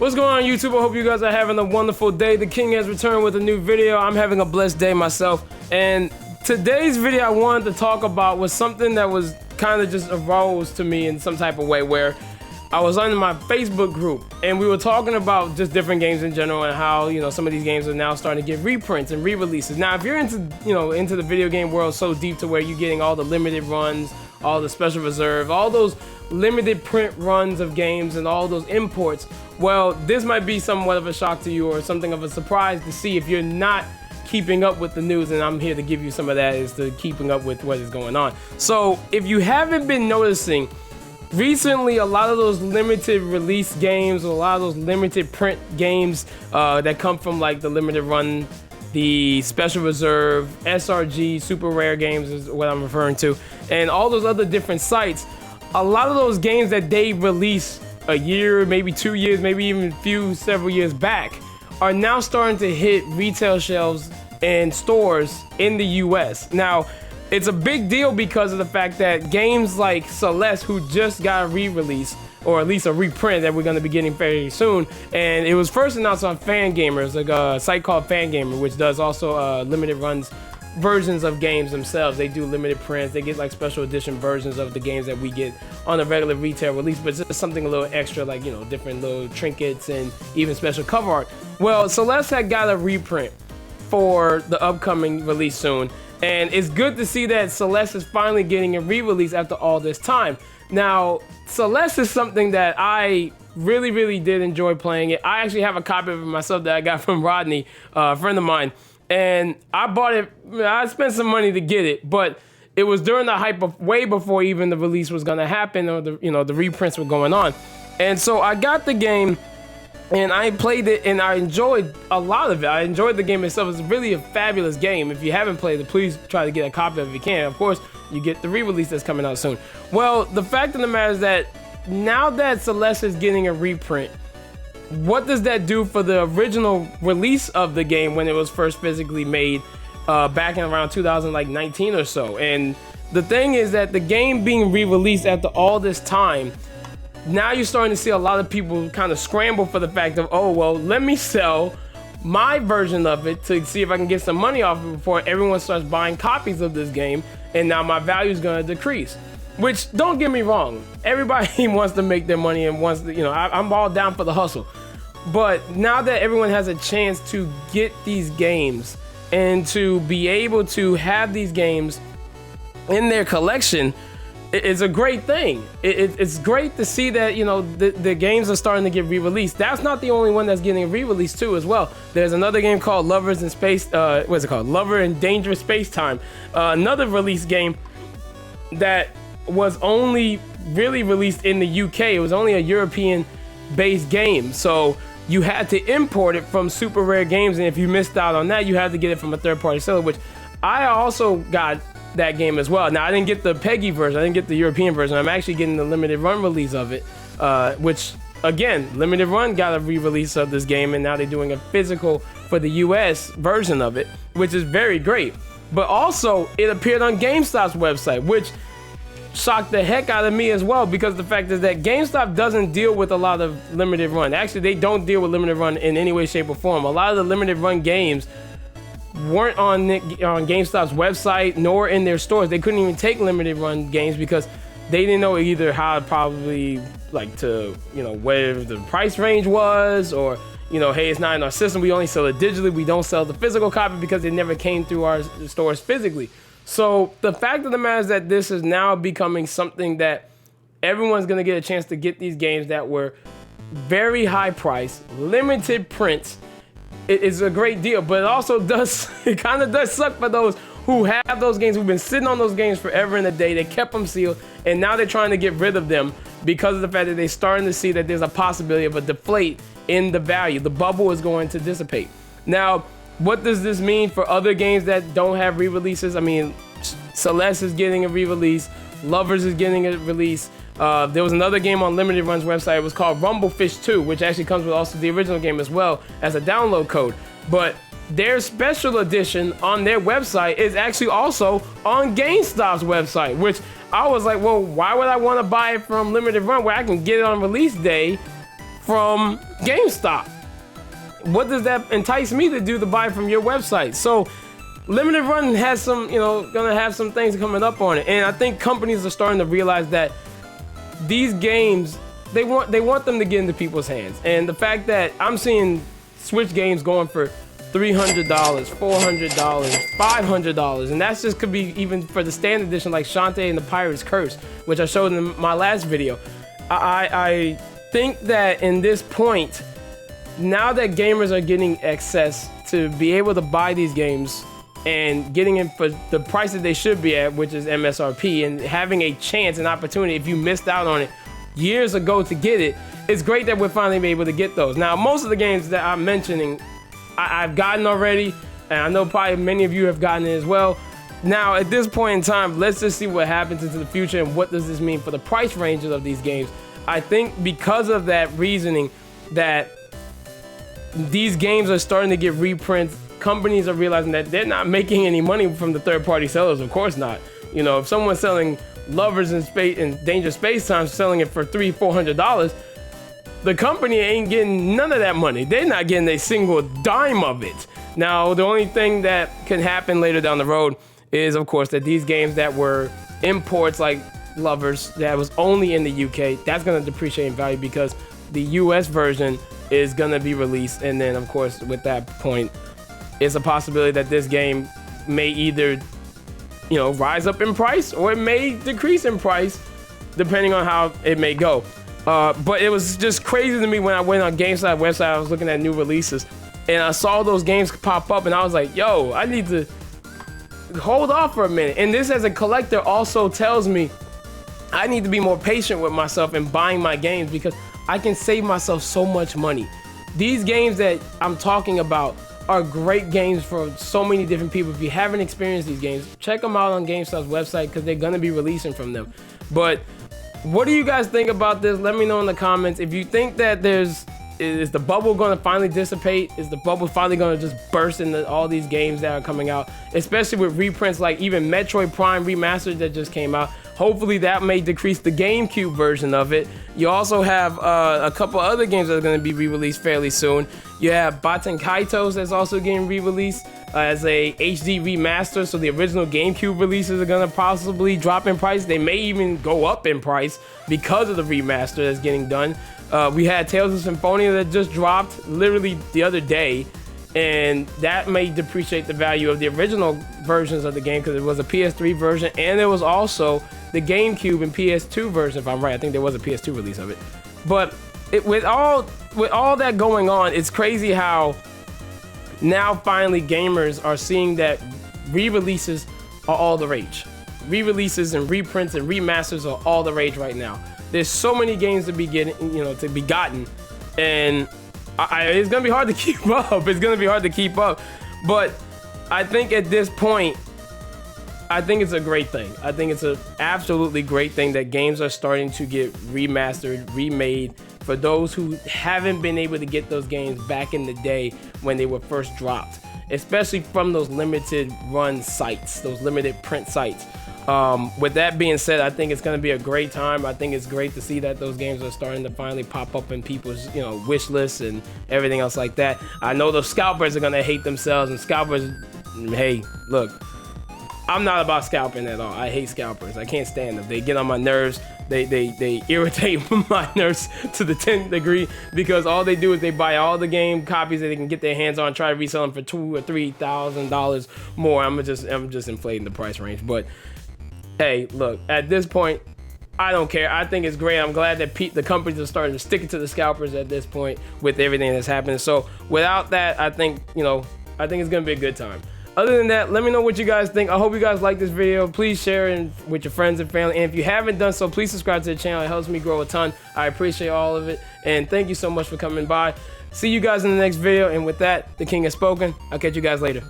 What's going on, YouTube? I hope you guys are having a wonderful day. The King has returned with a new video. I'm having a blessed day myself. And today's video I wanted to talk about was something that was kind of just arose to me in some type of way, where I was on my Facebook group and we were talking about just different games in general and how, you know, some of these games are now starting to get reprints and re-releases. Now, if you're into, into the video game world so deep to where you're getting all the limited runs, all the special reserve, all those limited print runs of games and all those imports, well, this might be somewhat of a shock to you or something of a surprise to see if you're not keeping up with the news, and I'm here to give you some of that, is to keeping up with what is going on. So if you haven't been noticing, recently a lot of those limited release games, a lot of those limited print games that come from like the limited run, the special reserve, SRG, super rare games is what I'm referring to, and all those other different sites, a lot of those games that they release a year, maybe 2 years, maybe even several years back, are now starting to hit retail shelves and stores in the US. Now, it's a big deal because of the fact that games like Celeste, who just got a re-release, or at least a reprint that we're going to be getting very soon, and it was first announced on Fangamer, like a site called Fangamer, which does also limited runs versions of games themselves. They do limited prints, they get like special edition versions of the games that we get on a regular retail release, but it's just something a little extra, like, you know, different little trinkets and even special cover art. Well, Celeste had got a reprint for the upcoming release soon, and it's good to see that Celeste is finally getting a re-release after all this time. Now, Celeste is something that I really did enjoy playing it. I actually have a copy of it myself that I got from Rodney, a friend of mine, and I bought it. I spent some money to get it, but it was during the hype of way before even the release was gonna happen, or the reprints were going on. And so I got the game and I played it and I enjoyed a lot of it. I enjoyed the game itself. It's really a fabulous game. If you haven't played it, please try to get a copy of it if you can. Of course, you get the re-release that's coming out soon. Well, the fact of the matter is that now that Celeste is getting a reprint, what does that do for the original release of the game when it was first physically made back in around 2019 or so? And the thing is that the game being re-released after all this time, now you're starting to see a lot of people kind of scramble for the fact of, oh, well, let me sell my version of it to see if I can get some money off it before everyone starts buying copies of this game, and now my value is going to decrease. Which, don't get me wrong, everybody wants to make their money and wants to, I'm all down for the hustle. But now that everyone has a chance to get these games and to be able to have these games in their collection, it's a great thing. It's great to see that, the games are starting to get re-released. That's not the only one that's getting re-released too as well. There's another game called Lovers in Space, what's it called? Lover in Dangerous Space Time. Another release game that was only really released in the UK. It was only a European-based game, so you had to import it from super rare games, and if you missed out on that, you had to get it from a third-party seller, which I also got that game as well. Now, I didn't get the PEGI version, I didn't get the European version. I'm actually getting the limited run release of it, which, again, limited run got a re-release of this game, and now they're doing a physical for the US version of it, which is very great. But also, it appeared on Gamestop's website, which shocked the heck out of me as well, because the fact is that Gamestop doesn't deal with a lot of limited run. Actually, they don't deal with limited run in any way, shape, or form. A lot of the limited run games weren't on Gamestop's website nor in their stores. They couldn't even take limited run games because they didn't know either how probably like to, where the price range was, or, hey, it's not in our system. We only sell it digitally. We don't sell the physical copy because it never came through our stores physically. So the fact of the matter is that this is now becoming something that everyone's going to get a chance to get these games that were very high price, limited prints. It is a great deal, but it kind of does suck for those who have those games, who've been sitting on those games forever and a day. They kept them sealed, and now they're trying to get rid of them because of the fact that they're starting to see that there's a possibility of a deflate in the value. The bubble is going to dissipate. Now, what does this mean for other games that don't have re-releases? I mean, Celeste is getting a re-release. Lovers is getting a release. There was another game on Limited Run's website. It was called Rumblefish 2, which actually comes with also the original game as well as a download code. But their special edition on their website is actually also on GameStop's website, which I was like, well, why would I want to buy it from Limited Run where I can get it on release day from GameStop. What does that entice me to do to buy from your website? So limited run has some, gonna have some things coming up on it. And I think companies are starting to realize that these games, they want them to get into people's hands. And the fact that I'm seeing Switch games going for $300, $400, $500, and that's just could be even for the standard edition like Shantae and the Pirate's Curse, which I showed in my last video. I think that in this point, now that gamers are getting access to be able to buy these games and getting in for the price that they should be at, which is MSRP, and having a chance, an opportunity, if you missed out on it years ago to get it, it's great that we're finally able to get those. Now, most of the games that I'm mentioning, I've gotten already, and I know probably many of you have gotten it as well. Now, at this point in time, let's just see what happens into the future and what does this mean for the price ranges of these games. I think because of that reasoning that these games are starting to get reprints, companies are realizing that they're not making any money from the third-party sellers. Of course not. If someone's selling Lovers in Space and Dangerous Space Time, selling it for $300-400, the company ain't getting none of that money. They're not getting a single dime of it. Now, the only thing that can happen later down the road is, of course, that these games that were imports like Lovers that was only in the UK, that's going to depreciate in value because the US version is going to be released. And then, of course, with that point, it's a possibility that this game may either, rise up in price or it may decrease in price depending on how it may go. But it was just crazy to me when I went on Gamestop website, I was looking at new releases and I saw those games pop up and I was like, yo, I need to hold off for a minute. And this as a collector also tells me I need to be more patient with myself in buying my games because I can save myself so much money. These games that I'm talking about are great games for so many different people. If you haven't experienced these games, check them out on GameStop's website because they're gonna be releasing from them. But what do you guys think about this? Let me know in the comments. If you think that is the bubble gonna finally dissipate? Is the bubble finally gonna just burst into all these games that are coming out? Especially with reprints like even Metroid Prime Remastered that just came out. Hopefully that may decrease the GameCube version of it. You also have a couple other games that are going to be re-released fairly soon. You have Baten Kaitos that's also getting re-released as a HD remaster. So the original GameCube releases are going to possibly drop in price. They may even go up in price because of the remaster that's getting done. We had Tales of Symphonia that just dropped literally the other day. And that may depreciate the value of the original versions of the game because it was a PS3 version and there was also the GameCube and PS2 version, if I'm right. I think there was a PS2 release of it. But with all that going on, it's crazy how now finally gamers are seeing that re-releases are all the rage. Re-releases and reprints and remasters are all the rage right now. There's so many games to be gotten, and it's gonna be hard to keep up. It's gonna be hard to keep up, but I think at this point, I think it's a great thing. I think it's an absolutely great thing that games are starting to get remastered, remade for those who haven't been able to get those games back in the day when they were first dropped, especially from those limited run sites, those limited print sites. With that being said, I think it's going to be a great time. I think it's great to see that those games are starting to finally pop up in people's, wish lists and everything else like that. I know those scalpers are going to hate themselves, and scalpers, hey, look, I'm not about scalping at all. I hate scalpers. I can't stand them. They get on my nerves. They irritate my nerves to the 10th degree because all they do is they buy all the game copies that they can get their hands on, try to resell them for $2,000 or $3,000 more. I'm just inflating the price range, but hey, look, at this point, I don't care. I think it's great. I'm glad that the companies are starting to stick it to the scalpers at this point with everything that's happening. So without that, I think it's gonna be a good time. Other than that, let me know what you guys think. I hope you guys like this video. Please share it with your friends and family. And if you haven't done so, please subscribe to the channel. It helps me grow a ton. I appreciate all of it. And thank you so much for coming by. See you guys in the next video. And with that, the King has spoken. I'll catch you guys later.